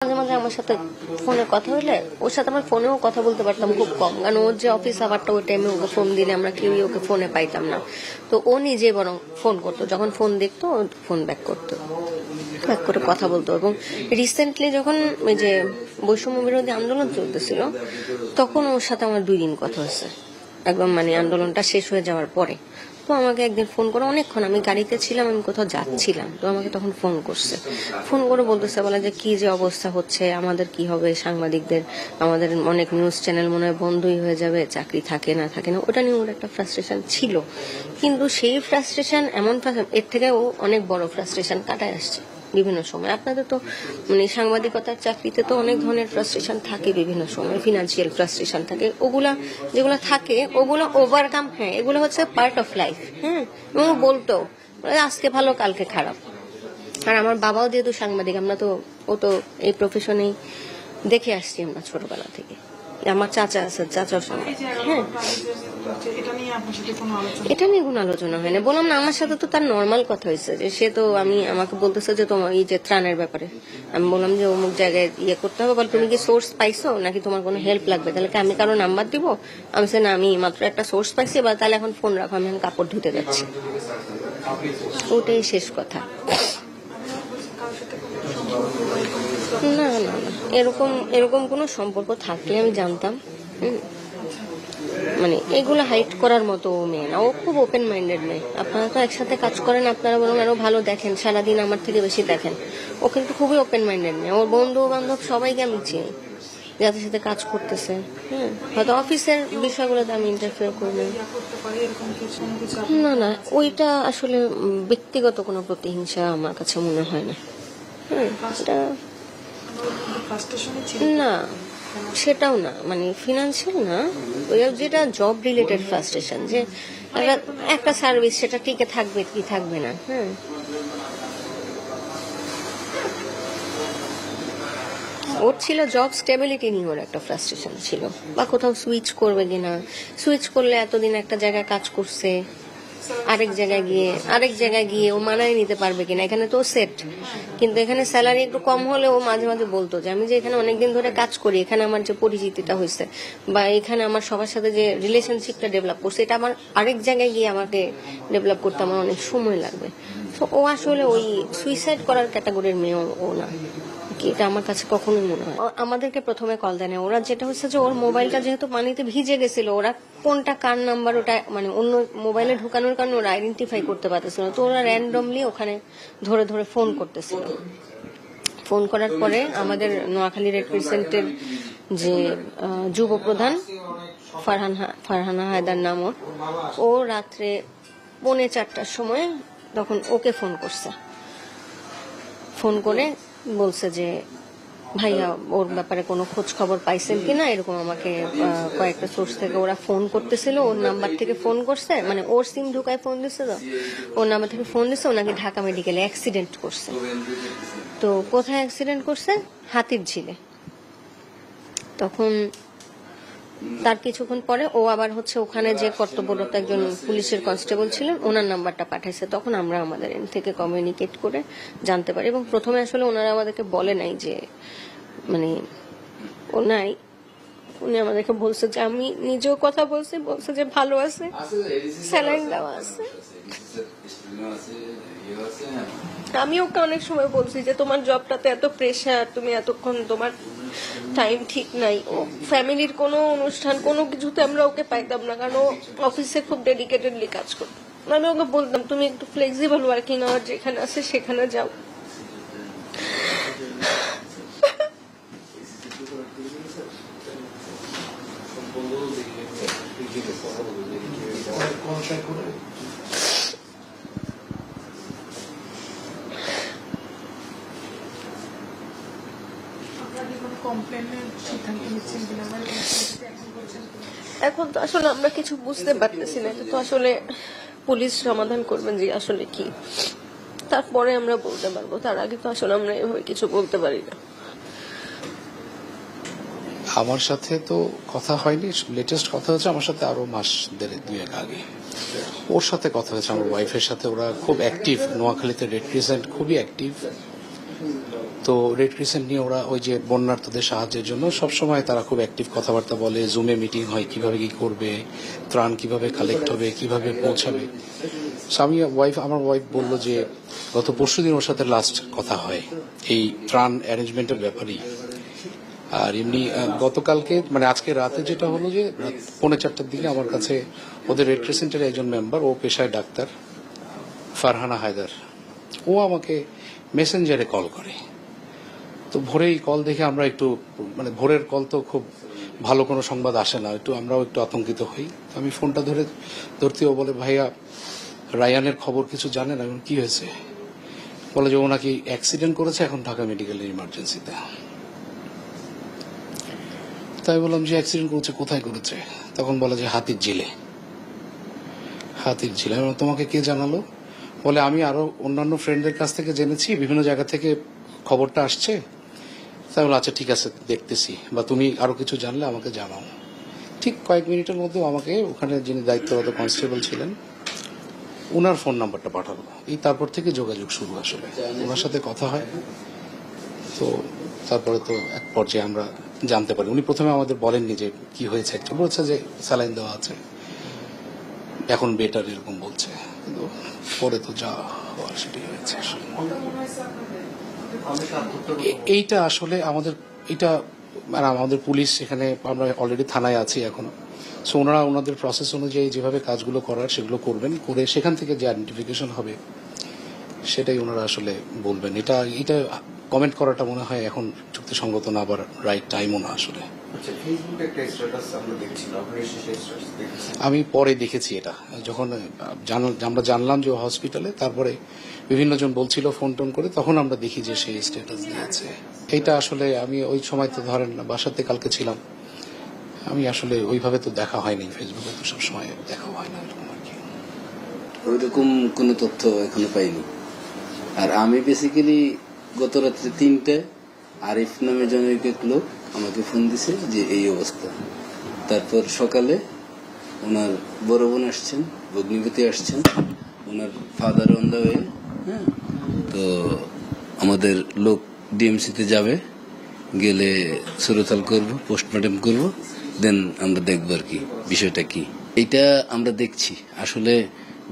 মাঝে মাঝে আমার সাথে ফোনে কথা হইলে ওর সাথে আমার ফোনেও কথা বলতে পারতাম খুব কম, কারণ ওর যে অফিস আবারটা ওই টাইমে ওকে ফোন দিলে আমরা কেউই ওকে ফোনে পাইতাম না। তো ও নিজে বরং ফোন করতো, যখন ফোন দেখতো ফোন ব্যাক করতো, ব্যাক করে কথা বলতো। এবং রিসেন্টলি যখন ওই যে বৈষম্য বিরোধী আন্দোলন চলতেছিল তখন ওর সাথে আমার 2 দিন কথা হয়েছে, একদম মানে আন্দোলনটা শেষ হয়ে যাওয়ার পরে। তো আমাকে একদিন ফোন করে, অনেকক্ষণ আমি গাড়িতে ছিলাম, আমি কোথাও যাচ্ছিলাম, তো আমাকে তখন ফোন করছে, ফোন করে বলতেছে বলে যে কি যে অবস্থা হচ্ছে, আমাদের কি হবে সাংবাদিকদের, আমাদের অনেক নিউজ চ্যানেল মনে হয় বন্ধই হয়ে যাবে, চাকরি থাকে না থাকে না, ওটা নিয়ে ওর একটা ফ্রাস্ট্রেশন ছিল। কিন্তু সেই ফ্রাস্ট্রেশন এমন এর থেকে ও অনেক বড় ফ্রাস্ট্রেশন কাটায় আসছে বিভিন্ন সময়। আপনাদের তো মানে সাংবাদিকতার চাকরিতে তো অনেক ধরনের ফ্রাস্ট্রেশন থাকে, বিভিন্ন সময় ফিনান্সিয়াল ফ্রাস্ট্রেশন থাকে, ওগুলা যেগুলো থাকে ওগুলো ওভারকাম, হ্যাঁ এগুলো হচ্ছে পার্ট অফ লাইফ। হ্যাঁ, এবং বলতো আজকে ভালো কালকে খারাপ। আর আমার বাবাও যেহেতু সাংবাদিক, আমরা তো ও তো এই প্রফেশনেই দেখে আসছি আমরা ছোটবেলা থেকে। আমার চাচা আছে, চাচার সঙ্গে, হ্যাঁ এটা নিয়ে কোনো আলোচনা হয় না। বললাম না, আমার সাথে তো তার নর্মাল কথা হয়েছে যে সে তো আমাকে বলতেছে যে তোমার এই যে ত্রাণের ব্যাপারে, আমি বললাম যে অমুক জায়গায় ইয়ে করতে হবে, বলে তুমি কি সোর্স পাইছো নাকি তোমার কোনো হেল্প লাগবে, তাহলে কি আমি কারো নাম্বার দিব? আমি সে না, আমি মাত্র একটা সোর্স পাইছি, বা তাহলে এখন ফোন রাখো, আমি এখন কাপড় ধুতে যাচ্ছি, ওটাই শেষ কথা। না না না, এরকম এরকম কোনো সম্পর্ক থাকলে আমি জানতাম। মানে এগুলো হাইড করার মতো মেয়ে না, ও খুব ওপেন মাইন্ডেড মেয়ে। আপনারা তো একসাথে কাজ করেন, আপনারা বরং আরো ভালো দেখেন, সারাদিন আমার থেকে বেশি দেখেন। ও কিন্তু খুবই ওপেন মাইন্ডেড মেয়ে, ওর বন্ধু বান্ধব সবাইকে আমি চিনি যাদের সাথে কাজ করতেছে। হ্যাঁ, হয়তো অফিসের বিষয়গুলোতে আমি ইন্টারফেয়ার করি না। না না, ওইটা আসলে ব্যক্তিগত কোনো প্রতিহিংসা আমার কাছে মনে হয় না। হ্যাঁ, এটা না, সেটাও না, মানে ফিনান্সিয়াল না, ওই যেটা জব রিলেটেড ফ্রাস্ট্রেশন, যে একটা সার্ভিস সেটা টিকে থাকবে কি থাকবে না। হ্যাঁ, ওর ছিল জব স্টেবিলিটি নিয়ে ওর একটা ফ্রাস্ট্রেশন ছিল, বা কোথাও সুইচ করবে কিনা, সুইচ করলে এতদিন একটা জায়গায় কাজ করছে, আরেক জায়গায় গিয়ে ও মানায় নিতে পারবে কিনা, এখানে তো সেট, কিন্তু এখানে স্যালারি একটু কম হলে ও মাঝে মাঝে বলতো যে আমি যে এখানে অনেকদিন ধরে কাজ করি, এখানে আমার যে পরিচিতিটা হয়েছে বা এখানে আমার সবার সাথে যে রিলেশনশিপটা ডেভেলপ করছে, এটা আমার আরেক জায়গায় গিয়ে আমাকে ডেভেলপ করতে আমার অনেক সময় লাগবে। তো ও আসলে ওই সুইসাইড করার ক্যাটাগরির মেয়ে ও না, এটা আমার কাছে কখনোই মনে হয়। আমাদেরকে প্রথমে কল দেয় না, ওরা যেটা হচ্ছে যে ওর মোবাইলটা যেহেতু পানিতে ভিজে গেছিল, ওরা কোনটা কার নাম্বার ওটা মানে অন্য মোবাইলে ঢুকানোর কারণে ওরা আইডেন্টিফাই করতে পারতেছিল না, তো ওরা র্যান্ডমলি ওখানে ধরে ধরে ফোন করতেছিল। ফোন করার পরে আমাদের নোয়াখালী রেড ক্রিসেন্টের যে যুব প্রধান ফারহানা হায়দার নাম ওর, ও রাত্রে 3:45টার সময় তখন ওকে ফোন করছে, ফোন করে বলছে যে ভাইয়া ওর ব্যাপারে কোনো খোঁজ খবর পাইছেন কিনা, এরকম আমাকে কয়েকটা সোর্স থেকে ওরা ফোন করতেছিল, ওর নাম্বার থেকে ফোন করছে, মানে ওর সিম ঢুকায় ফোন দিচ্ছে, তো ওর নাম্বার থেকে ফোন দিচ্ছে, ওনাকে ঢাকা মেডিকেলে অ্যাক্সিডেন্ট করছে। তো কোথায় অ্যাক্সিডেন্ট করছে? হাতির ঝিলে। তখন তার কিছুক্ষণ পরে ও আবার হচ্ছে ওখানে যে কর্তব্যরত একজন পুলিশের কনস্টেবল ছিলেন, ওনার নাম্বারটা পাঠাইছে, তখন আমরা আমাদের এন্ড থেকে কমিউনিকেট করে জানতে পারি। এবং প্রথমে আসলে ওনারা আমাদেরকে বলে নাই যে মানে ও নাই, উনি আমাদেরকে বলছে যে, আমি নিজেও কথা বলছে যে ভালো আছে, স্যালাইন দেওয়া আছে। আমি ওকে অনেক সময় বলছি যে তোমার জবটাতে এত প্রেশার, তুমি এতক্ষণ তোমার টাইম ঠিক নাই। ও ফ্যামিলির কোনো অনুষ্ঠান কোনো কিছুতে আমরা ওকে পাইতাম না, কারণ ও অফিসে খুব ডেডিকেটেডলি কাজ করতো। আমি ওকে বলতাম তুমি একটু ফ্লেক্সিবল ওয়ার্কিং আওয়ার যেখানে আছে সেখানে যাও। এখন তো আসলে আমরা কিছু বুঝতে পারতেছি না, এটা তো আসলে পুলিশ সমাধান করবেন যে আসলে কি, তারপরে আমরা বলতে পারবো, তার আগে তো আসলে আমরা এভাবে কিছু বলতে পারি না। আমার সাথে তো কথা হয়নি, লেটেস্ট কথা হচ্ছে আমার সাথে আরো মাস 2-1 আগে ওর সাথে কথা হয়েছে, আমার ওয়াইফের সাথে। ওরা খুব অ্যাক্টিভ নোয়াখালীতে, রেড ক্রিসেন্ট খুবই অ্যাক্টিভ। তো তো রেড ক্রিসেন্ট নিয়ে ওরা ওই যে বন্যার্থদের সাহায্যের জন্য সবসময় তারা খুব অ্যাক্টিভ কথাবার্তা বলে, জুমে মিটিং হয় কিভাবে কি করবে, ত্রাণ কিভাবে কালেক্ট হবে, কিভাবে পৌঁছাবে। আমার ওয়াইফ বলল যে গত পরশুদিন ওর সাথে লাস্ট কথা হয় এই ত্রাণ অ্যারেঞ্জমেন্টের ব্যাপারেই। আর এমনি গতকালকে মানে আজকে রাতে যেটা হলো যে রাত 4:30টার দিকে আমার কাছে ওদের রেড ক্রিসেন্টের একজন মেম্বার, ও পেশায় ডাক্তার, ফারহানা হায়দার, ও আমাকে মেসেঞ্জারে কল করে। তো ভোরেই কল দেখে আমরা একটু মানে ভোরের কল তো খুব ভালো কোনো সংবাদ আসে না, আমরাও একটু আতঙ্কিত হই। আমি ফোনটা ধরতেও বলে, ভাইয়া রায়ানের খবর কিছু জানেন? এখন কি হয়েছে? বলে যে ও নাকি অ্যাক্সিডেন্ট করেছে, এখন ঢাকা মেডিকেলের ইমার্জেন্সিতে। তাই বললাম যে অ্যাক্সিডেন্ট করেছে, কোথায় করেছে? তখন বলে যে হাতির ঝিলে। তোমাকে কে জানালো? বলে আমি আরো অন্যান্য ফ্রেন্ডদের কাছ থেকে জেনেছি, বিভিন্ন জায়গা থেকে খবরটা আসছে। তাই বলে আচ্ছা ঠিক আছে দেখতেছি, বা তুমি আরো কিছু জানলে আমাকে জানাও। ঠিক কয়েক মিনিটের মধ্যে আমাকে ওখানে যিনি দায়িত্বরত কনস্টেবল ছিলেন ওনার ফোন নাম্বারটা পাঠালো। তারপর থেকে যোগাযোগ শুরু, আসলে ওনার সাথে কথা হয়। তো তারপরে তো এক পর্যায়ে আমরা জানতে পারি, উনি প্রথমে আমাদের বলেননি যে কি হয়েছে, একটা বলছে যে স্যালাইন দেওয়া আছে, এখন বেটার এরকম বলছে, কিন্তু পরে তো যা হওয়ার সেটাই হয়েছে। এইটা আসলে আমাদের পুলিশ এখানে, আমরা অলরেডি থানায় আছি এখন। সো ওনারা ওনাদের প্রসেস অনুযায়ী যেভাবে কাজগুলো করার সেগুলো করবেন, করে সেখান থেকে যে আইডেন্টিফিকেশন হবে সেটাই ওনারা আসলে বলবেন। এটা কমেন্ট করাটা মনে হয় এখন যুক্তিসঙ্গত না, আবার রাইট টাইমও না আসলে। আমি পরে দেখেছি এটা, যখন আমরা জানলাম যে হসপিটালে, তারপরে বিভিন্ন জন বলছিল ফোন টোন করে, তখন আমরা দেখি যে সেই স্ট্যাটাস দিয়েছে। এইটা আসলে আমি ওই সময় তো ধরেন বাসাতে কালকে ছিলাম, আমি আসলে ওইভাবে তো দেখা হয়নি, ফেসবুকে তো সবসময় দেখা হয় না এরকম আর কি। ওইরকম কোনো তথ্য এখনো পাইনি। আর আমি বেসিক্যালি গত রাত্রে 3টায় আরিফ নামে জনৈক এক লোক আমাকে ফোন দিছে যে এই অবস্থা। তারপর সকালে ওনার বড় বোন আসছেন, ভগ্নিপতি আসছেন, ওনার ফাদার অন দ্য ওয়ে। হ্যাঁ, তো আমাদের লোক ডিএমসিতে যাবে, গেলে সুরতাল করব, পোস্টমর্টম করব, দেন আমরা দেখবো আর কি বিষয়টা কি। এটা আমরা দেখছি আসলে,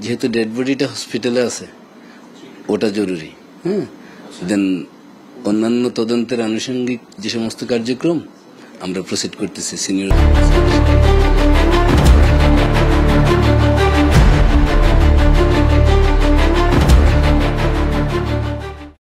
যেহেতু ডেড বডিটা হসপিটালে আছে ওটা জরুরি। হ্যাঁ, দেন অন্যান্য তদন্তের আনুষঙ্গিক যে সমস্ত কার্যক্রম আমরা প্রসিড করতেছি সিনিয়র।